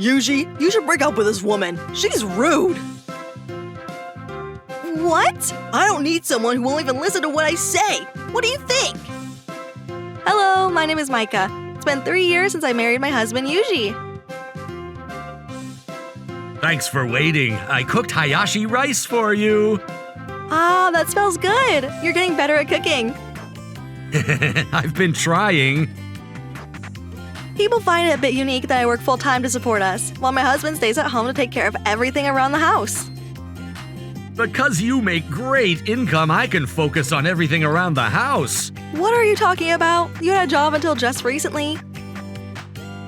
Yuji, you should break up with this woman. She's rude. What? I don't need someone who won't even listen to what I say. What do you think? Hello, my name is Micah. It's been 3 years since I married my husband, Yuji. Thanks for waiting. I cooked hayashi rice for you. Ah, that smells good. You're getting better at cooking. I've been trying. People find it a bit unique that I work full-time to support us, while my husband stays at home to take care of everything around the house. Because you make great income, I can focus on everything around the house. What are you talking about? You had a job until just recently.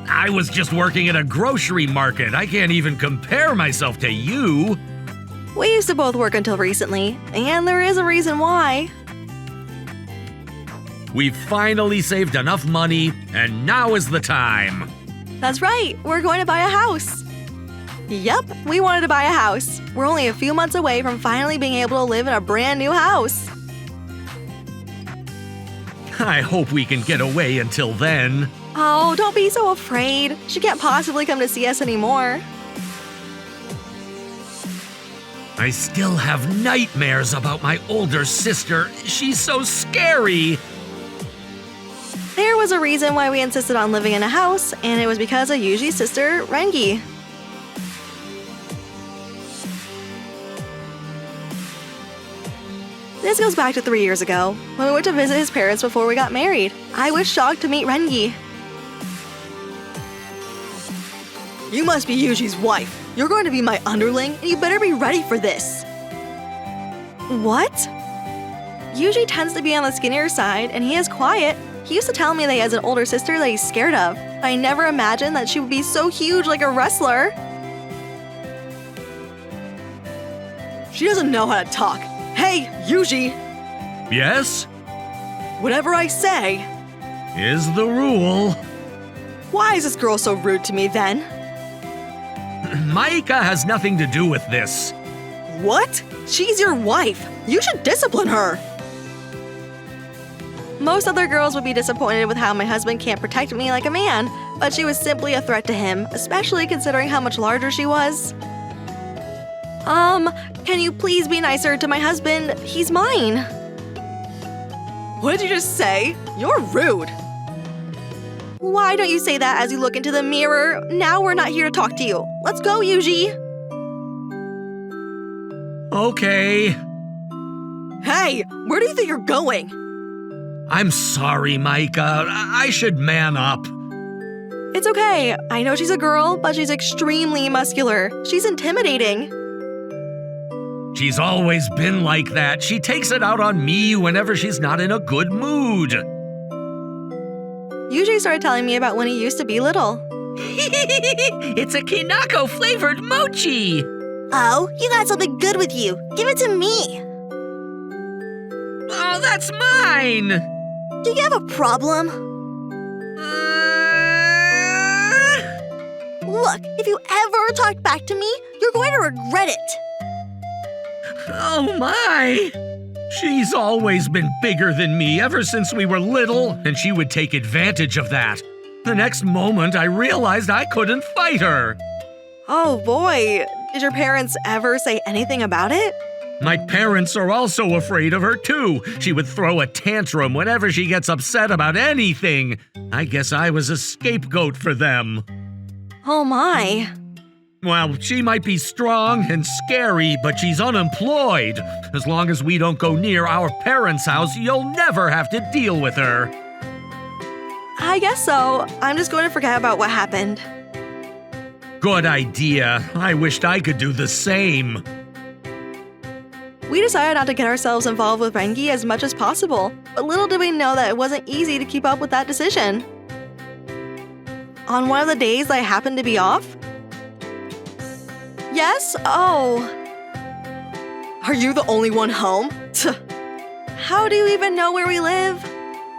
I was just working at a grocery market. I can't even compare myself to you. We used to both work until recently, and there is a reason why. We've finally saved enough money, and now is the time. That's right, we're going to buy a house. Yep, we wanted to buy a house. We're only a few months away from finally being able to live in a brand new house. I hope we can get away until then. Oh, don't be so afraid. She can't possibly come to see us anymore. I still have nightmares about my older sister. She's so scary. There was a reason why we insisted on living in a house, and it was because of Yuji's sister, Renge. This goes back to 3 years ago, when we went to visit his parents before we got married. I was shocked to meet Renge. You must be Yuji's wife. You're going to be my underling, and you better be ready for this. What? Yuji tends to be on the skinnier side, and he is quiet. He used to tell me that he has an older sister that he's scared of. I never imagined that she would be so huge like a wrestler. She doesn't know how to talk. Hey, Yuji! Yes? Whatever I say. Is the rule. Why is this girl so rude to me then? Micah has nothing to do with this. What? She's your wife. You should discipline her. Most other girls would be disappointed with how my husband can't protect me like a man, but she was simply a threat to him, especially considering how much larger she was. Can you please be nicer to my husband? He's mine. What did you just say? You're rude. Why don't you say that as you look into the mirror? Now we're not here to talk to you. Let's go, Yuji. Okay. Hey, where do you think you're going? I'm sorry, Micah. I should man up. It's okay. I know she's a girl, but she's extremely muscular. She's intimidating. She's always been like that. She takes it out on me whenever she's not in a good mood. Yuji started telling me about when he used to be little. It's a kinako-flavored mochi! Oh, you got something good with you. Give it to me. Oh, that's mine! Do you have a problem? Look, if you ever talk back to me, you're going to regret it. Oh my! She's always been bigger than me ever since we were little, and she would take advantage of that. The next moment, I realized I couldn't fight her. Oh boy, did your parents ever say anything about it? My parents are also afraid of her too. She would throw a tantrum whenever she gets upset about anything. I guess I was a scapegoat for them. Oh my. Well, she might be strong and scary, but she's unemployed. As long as we don't go near our parents' house, you'll never have to deal with her. I guess so. I'm just going to forget about what happened. Good idea. I wished I could do the same. We decided not to get ourselves involved with Renge as much as possible, but little did we know that it wasn't easy to keep up with that decision. On one of the days that I happened to be off. Yes? Oh. Are you the only one home? How do you even know where we live?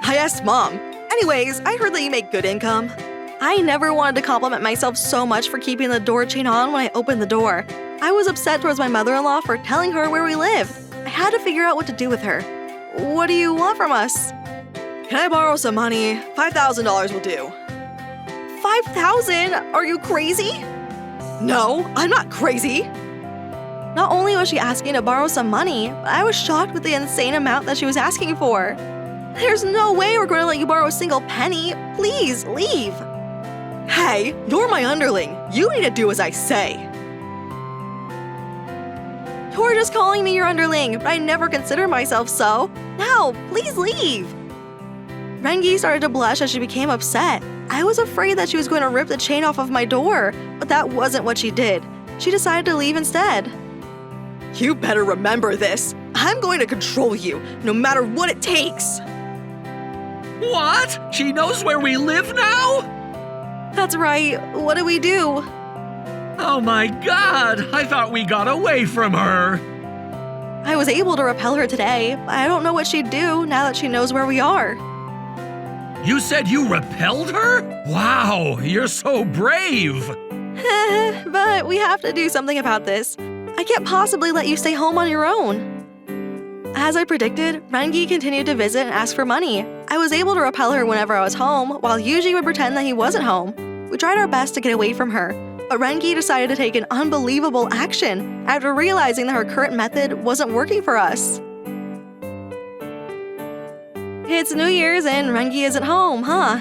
I asked Mom. Anyways, I heard that you make good income. I never wanted to compliment myself so much for keeping the door chain on when I opened the door. I was upset towards my mother-in-law for telling her where we lived. I had to figure out what to do with her. What do you want from us? Can I borrow some money? $5,000 will do. $5,000? Are you crazy? No, I'm not crazy. Not only was she asking to borrow some money, but I was shocked with the insane amount that she was asking for. There's no way we're going to let you borrow a single penny. Please, leave. Hey, you're my underling. You need to do as I say. You're just calling me your underling, but I never consider myself so. Now, please leave. Renge started to blush as she became upset. I was afraid that she was going to rip the chain off of my door, but that wasn't what she did. She decided to leave instead. You better remember this. I'm going to control you, no matter what it takes. What? She knows where we live now? That's right. What do we do? Oh my god, I thought we got away from her. I was able to repel her today, but I don't know what she'd do now that she knows where we are. You said you repelled her? Wow, you're so brave. But we have to do something about this. I can't possibly let you stay home on your own. As I predicted, Renge continued to visit and ask for money. I was able to repel her whenever I was home, while Yuji would pretend that he wasn't home. We tried our best to get away from her, but Renge decided to take an unbelievable action after realizing that her current method wasn't working for us. It's New Year's and Renge isn't home, huh?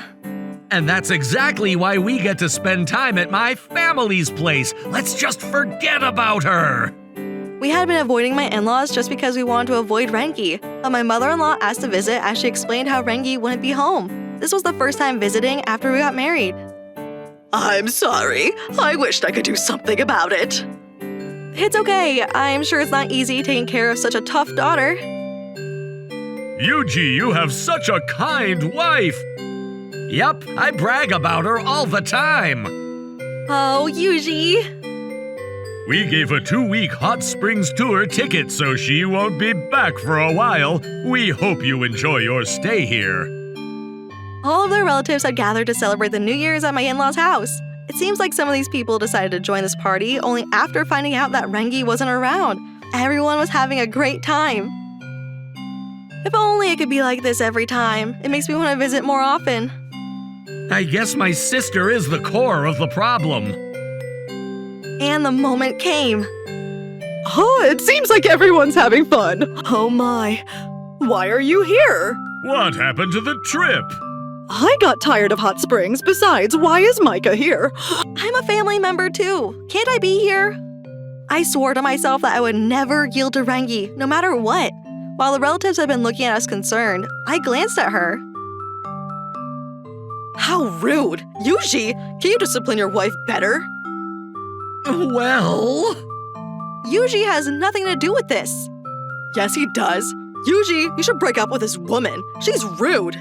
And that's exactly why we get to spend time at my family's place. Let's just forget about her. We had been avoiding my in-laws just because we wanted to avoid Renge, but my mother-in-law asked to visit as she explained how Renge wouldn't be home. This was the first time visiting after we got married. I'm sorry. I wished I could do something about it. It's okay. I'm sure it's not easy taking care of such a tough daughter. Yuji, you have such a kind wife. Yep, I brag about her all the time. Oh, Yuji. We gave a 2-week hot springs tour ticket, so she won't be back for a while. We hope you enjoy your stay here. All of their relatives had gathered to celebrate the New Year's at my in-laws' house. It seems like some of these people decided to join this party only after finding out that Renge wasn't around. Everyone was having a great time. If only it could be like this every time. It makes me want to visit more often. I guess my sister is the core of the problem. And the moment came. Oh, it seems like everyone's having fun. Oh my. Why are you here? What happened to the trip? I got tired of hot springs. Besides, why is Micah here? I'm a family member too. Can't I be here? I swore to myself that I would never yield to Renge, no matter what. While the relatives had been looking at us concerned, I glanced at her. How rude. Yuji, can you discipline your wife better? Well… Yuji has nothing to do with this. Yes, he does. Yuji, you should break up with this woman. She's rude.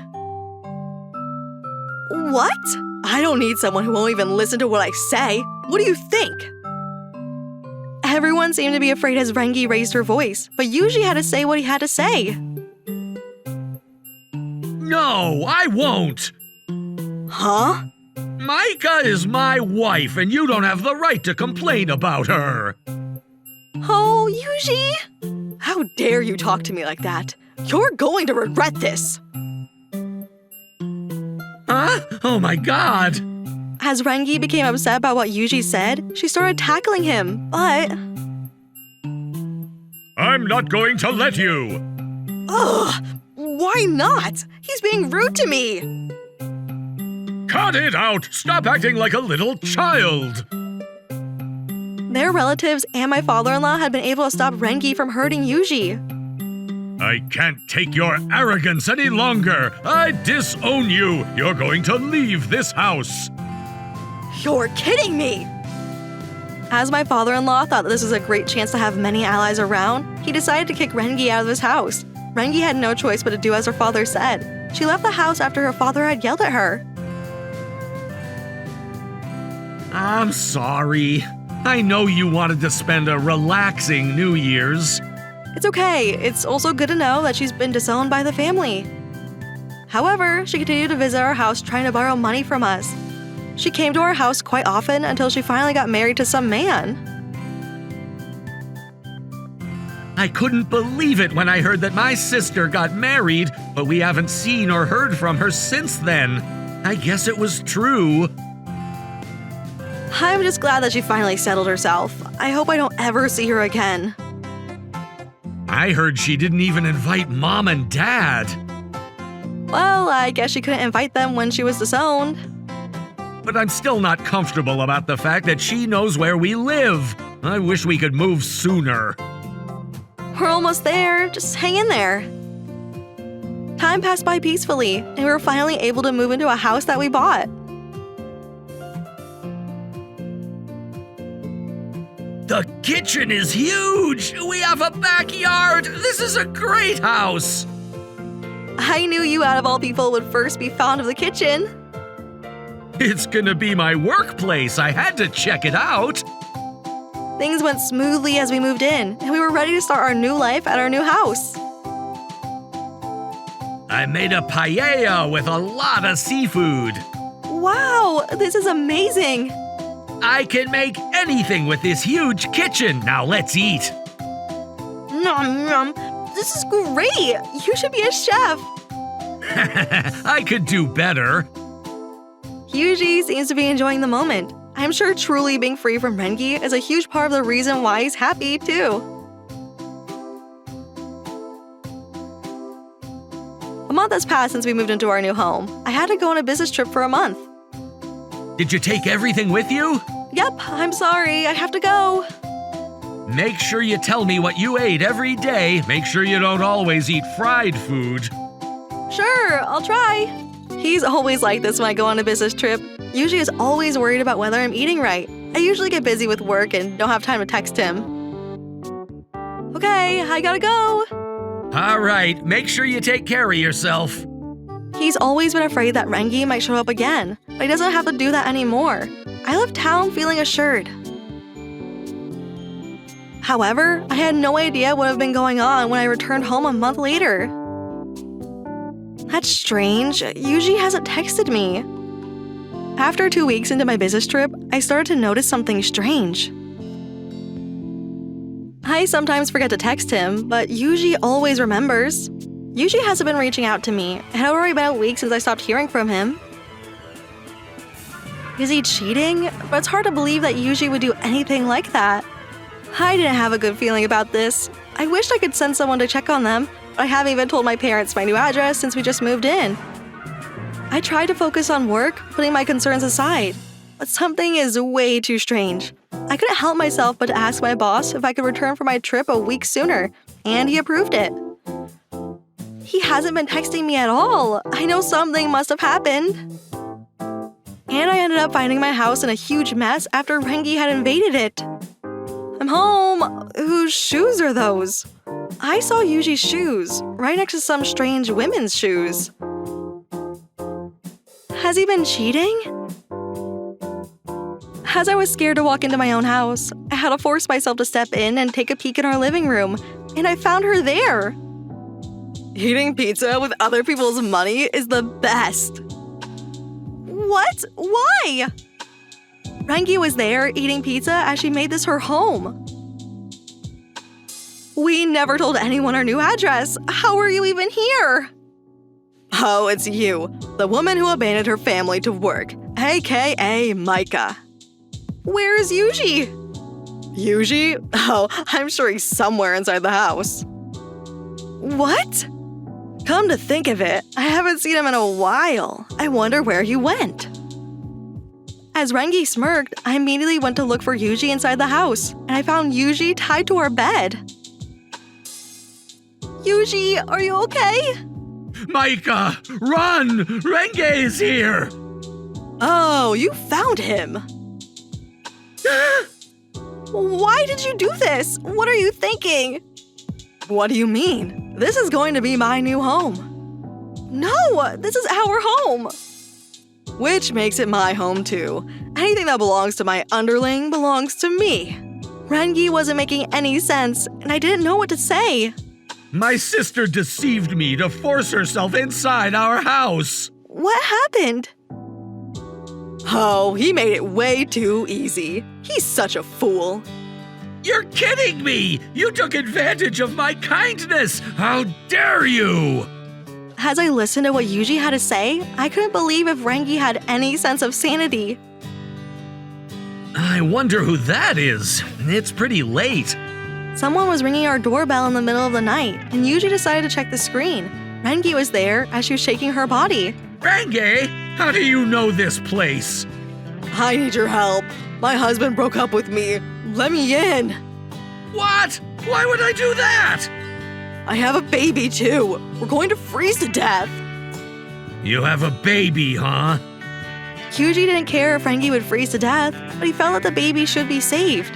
What? I don't need someone who won't even listen to what I say. What do you think? Everyone seemed to be afraid as Renge raised her voice, but Yuji had to say what he had to say. No, I won't. Huh? Micah is my wife, and you don't have the right to complain about her. Oh, Yuji! How dare you talk to me like that? You're going to regret this. Huh? Oh my god! As Renge became upset about what Yuji said, she started tackling him, but… I'm not going to let you! Ugh! Why not? He's being rude to me! Cut it out! Stop acting like a little child! Their relatives and my father-in-law had been able to stop Renge from hurting Yuji. I can't take your arrogance any longer! I disown you! You're going to leave this house! You're kidding me! As my father-in-law thought that this was a great chance to have many allies around, he decided to kick Renge out of his house. Renge had no choice but to do as her father said. She left the house after her father had yelled at her. I'm sorry. I know you wanted to spend a relaxing New Year's. It's okay. It's also good to know that she's been disowned by the family. However, she continued to visit our house trying to borrow money from us. She came to our house quite often until she finally got married to some man. I couldn't believe it when I heard that my sister got married, but we haven't seen or heard from her since then. I guess it was true. I'm just glad that she finally settled herself. I hope I don't ever see her again. I heard she didn't even invite Mom and Dad. Well, I guess she couldn't invite them when she was disowned. But I'm still not comfortable about the fact that she knows where we live. I wish we could move sooner. We're almost there. Just hang in there. Time passed by peacefully, and we were finally able to move into a house that we bought. The kitchen is huge! We have a backyard! This is a great house! I knew you out of all people would first be fond of the kitchen. It's gonna be my workplace. I had to check it out. Things went smoothly as we moved in, and we were ready to start our new life at our new house. I made a paella with a lot of seafood. Wow, this is amazing! I can make anything with this huge kitchen. Now let's eat. Nom nom. This is great! You should be a chef! I could do better. Yuji seems to be enjoying the moment. I'm sure truly being free from Renge is a huge part of the reason why he's happy, too. A month has passed since we moved into our new home. I had to go on a business trip for a month. Did you take everything with you? Yep, I'm sorry, I have to go. Make sure you tell me what you ate every day. Make sure you don't always eat fried food. Sure, I'll try. He's always like this when I go on a business trip. Yuji is always worried about whether I'm eating right. I usually get busy with work and don't have time to text him. Okay, I gotta go. All right, make sure you take care of yourself. He's always been afraid that Renge might show up again, but he doesn't have to do that anymore. I left town feeling assured. However, I had no idea what had been going on when I returned home a month later. That's strange. Yuji hasn't texted me. After 2 weeks into my business trip, I started to notice something strange. I sometimes forget to text him, but Yuji always remembers. Yuji hasn't been reaching out to me. It had already been a week since I stopped hearing from him. Is he cheating? But it's hard to believe that Yuji would do anything like that. I didn't have a good feeling about this. I wished I could send someone to check on them, but I haven't even told my parents my new address since we just moved in. I tried to focus on work, putting my concerns aside, but something is way too strange. I couldn't help myself but to ask my boss if I could return from my trip a week sooner, and he approved it. He hasn't been texting me at all. I know something must have happened. And I ended up finding my house in a huge mess after Renge had invaded it. I'm home. Whose shoes are those? I saw Yuji's shoes, right next to some strange women's shoes. Has he been cheating? As I was scared to walk into my own house, I had to force myself to step in and take a peek in our living room, and I found her there. Eating pizza with other people's money is the best. What? Why? Renge was there eating pizza as she made this her home. We never told anyone our new address. How are you even here? Oh, it's you, the woman who abandoned her family to work, aka Micah. Where's Yuji? Yuji? Oh, I'm sure he's somewhere inside the house. What? Come to think of it, I haven't seen him in a while. I wonder where he went. As Renge smirked, I immediately went to look for Yuji inside the house, and I found Yuji tied to our bed. Yuji, are you okay? Micah, run! Renge is here! Oh, you found him. Why did you do this? What are you thinking? What do you mean? This is going to be my new home. No, this is our home. Which makes it my home too. Anything that belongs to my underling belongs to me. Renge wasn't making any sense, and I didn't know what to say. My sister deceived me to force herself inside our house. What happened? Oh, he made it way too easy. He's such a fool. You're kidding me! You took advantage of my kindness! How dare you! As I listened to what Yuji had to say, I couldn't believe if Renge had any sense of sanity. I wonder who that is. It's pretty late. Someone was ringing our doorbell in the middle of the night, and Yuji decided to check the screen. Renge was there as she was shaking her body. Renge, how do you know this place? I need your help. My husband broke up with me. Let me in. What? Why would I do that? I have a baby too. We're going to freeze to death. You have a baby, huh? Yuji didn't care if Renge would freeze to death, but he felt that the baby should be saved.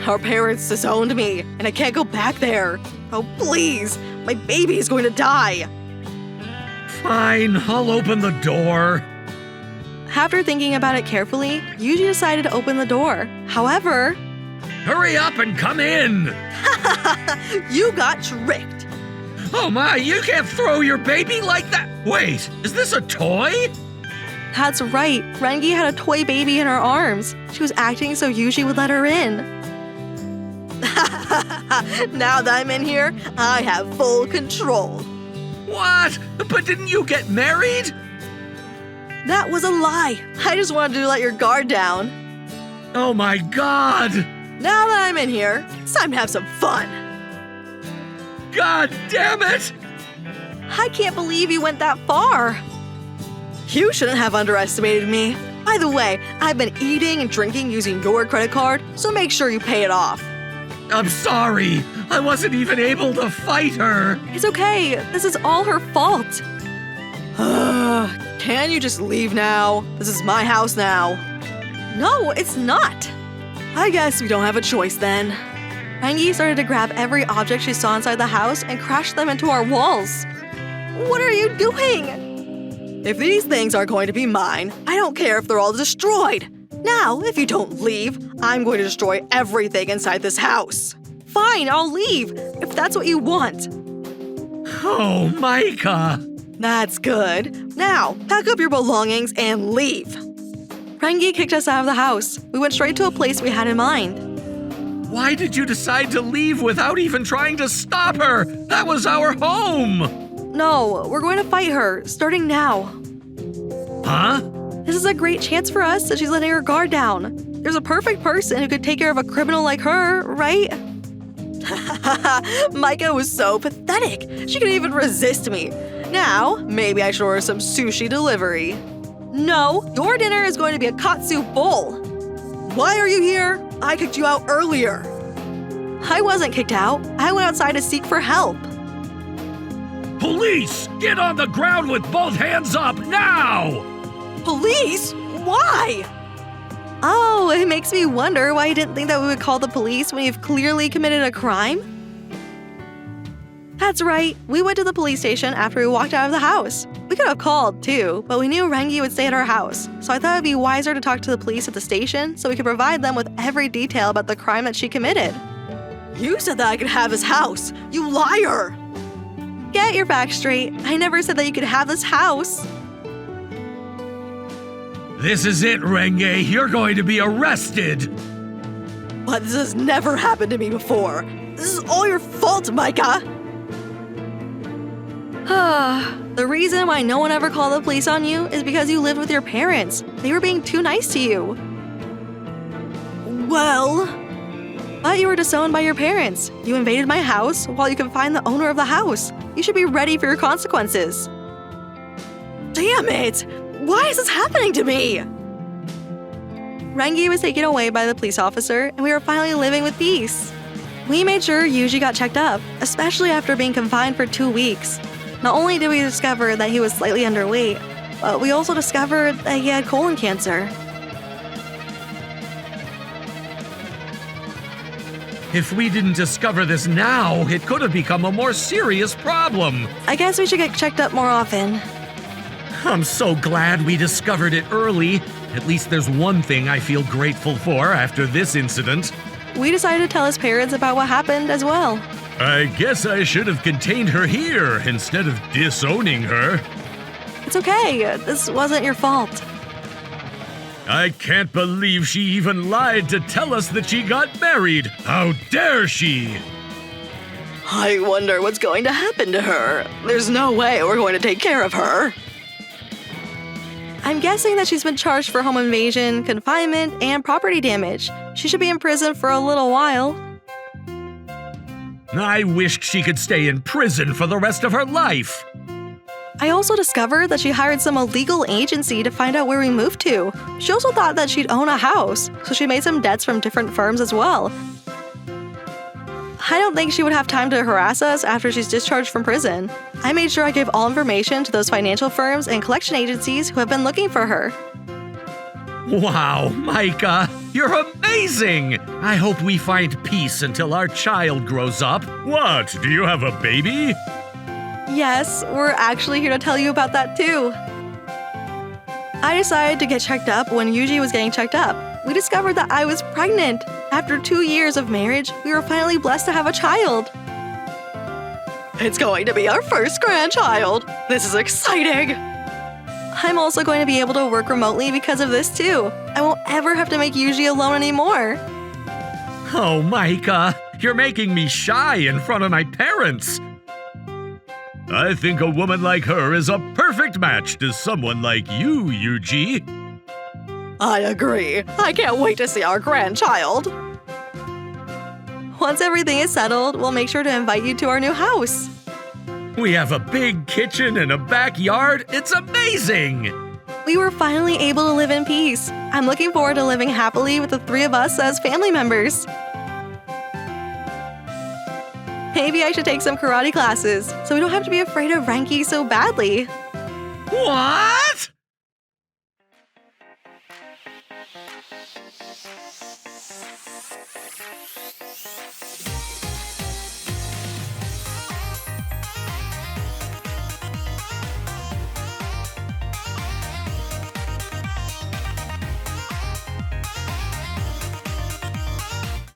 Our parents disowned me, and I can't go back there. Oh, please. My baby is going to die. Fine, I'll open the door. After thinking about it carefully, Yuji decided to open the door. However, Hurry up and come in. You got tricked. Oh my, you can't throw your baby like that. Wait, is this a toy? that's right, Renge had a toy baby in her arms. She was acting so Yuji would let her in. Now that I'm in here, I have full control. What? But didn't you get married? That was a lie. I just wanted to let your guard down. Oh my god! Now that I'm in here, it's time to have some fun. God damn it! I can't believe you went that far. You shouldn't have underestimated me. By the way, I've been eating and drinking using your credit card, so make sure you pay it off. I'm sorry. I wasn't even able to fight her. It's okay, this is all her fault. Can you just leave now? This is my house now. No, it's not. I guess we don't have a choice then. Renge started to grab every object she saw inside the house and crash them into our walls. What are you doing? If these things are going to be mine, I don't care if they're all destroyed. Now, if you don't leave, I'm going to destroy everything inside this house. Fine, I'll leave, if that's what you want. Oh, Micah. That's good. Now, pack up your belongings and leave. Renge kicked us out of the house. We went straight to a place we had in mind. Why did you decide to leave without even trying to stop her? That was our home. No, we're going to fight her, starting now. Huh? This is a great chance for us that she's letting her guard down. There's a perfect person who could take care of a criminal like her, right? Micah was so pathetic. She couldn't even resist me. Now, maybe I should order some sushi delivery. No, your dinner is going to be a katsu bowl. Why are you here? I kicked you out earlier. I wasn't kicked out. I went outside to seek for help. Police! Get on the ground with both hands up now! Police? Why? Oh, it makes me wonder why you didn't think that we would call the police when you've clearly committed a crime? That's right, we went to the police station after we walked out of the house. We could have called, too, but we knew Renge would stay at our house, so I thought it would be wiser to talk to the police at the station so we could provide them with every detail about the crime that she committed. You said that I could have his house. You liar! Get your back straight. I never said that you could have this house. This is it, Renge. You're going to be arrested. But this has never happened to me before. This is all your fault, Micah. The reason why no one ever called the police on you is because you lived with your parents. They were being too nice to you. Well, But you were disowned by your parents. You invaded my house while you can find the owner of the house. You should be ready for your consequences. damn it! Why is this happening to me? Renge was taken away by the police officer, and we were finally living with peace. We made sure Yuji got checked up, especially after being confined for 2 weeks. Not only did we discover that he was slightly underweight, but we also discovered that he had colon cancer. If we didn't discover this now, it could have become a more serious problem. I guess we should get checked up more often. I'm so glad we discovered it early. At least there's one thing I feel grateful for after this incident. We decided to tell his parents about what happened as well. I guess I should have contained her here instead of disowning her. It's okay, this wasn't your fault. I can't believe she even lied to tell us that she got married. How dare she? I wonder what's going to happen to her. There's no way we're going to take care of her. I'm guessing that she's been charged for home invasion, confinement, and property damage. She should be in prison for a little while. I wished she could stay in prison for the rest of her life. I also discovered that she hired some illegal agency to find out where we moved to. She also thought that she'd own a house, so she made some debts from different firms as well. I don't think she would have time to harass us after she's discharged from prison. I made sure I gave all information to those financial firms and collection agencies who have been looking for her. Wow, Micah, you're amazing! I hope we find peace until our child grows up. What, do you have a baby? Yes, we're actually here to tell you about that too. I decided to get checked up when Yuji was getting checked up. We discovered that I was pregnant. After 2 years of marriage, we were finally blessed to have a child. It's going to be our first grandchild. This is exciting. I'm also going to be able to work remotely because of this too. I won't ever have to make Yuji alone anymore. Oh, Micah, you're making me shy in front of my parents. I think a woman like her is a perfect match to someone like you, Yuji. I agree. I can't wait to see our grandchild. Once everything is settled, we'll make sure to invite you to our new house. We have a big kitchen and a backyard. It's amazing! We were finally able to live in peace. I'm looking forward to living happily with the 3 of us as family members. Maybe I should take some karate classes, so we don't have to be afraid of Renge so badly. What?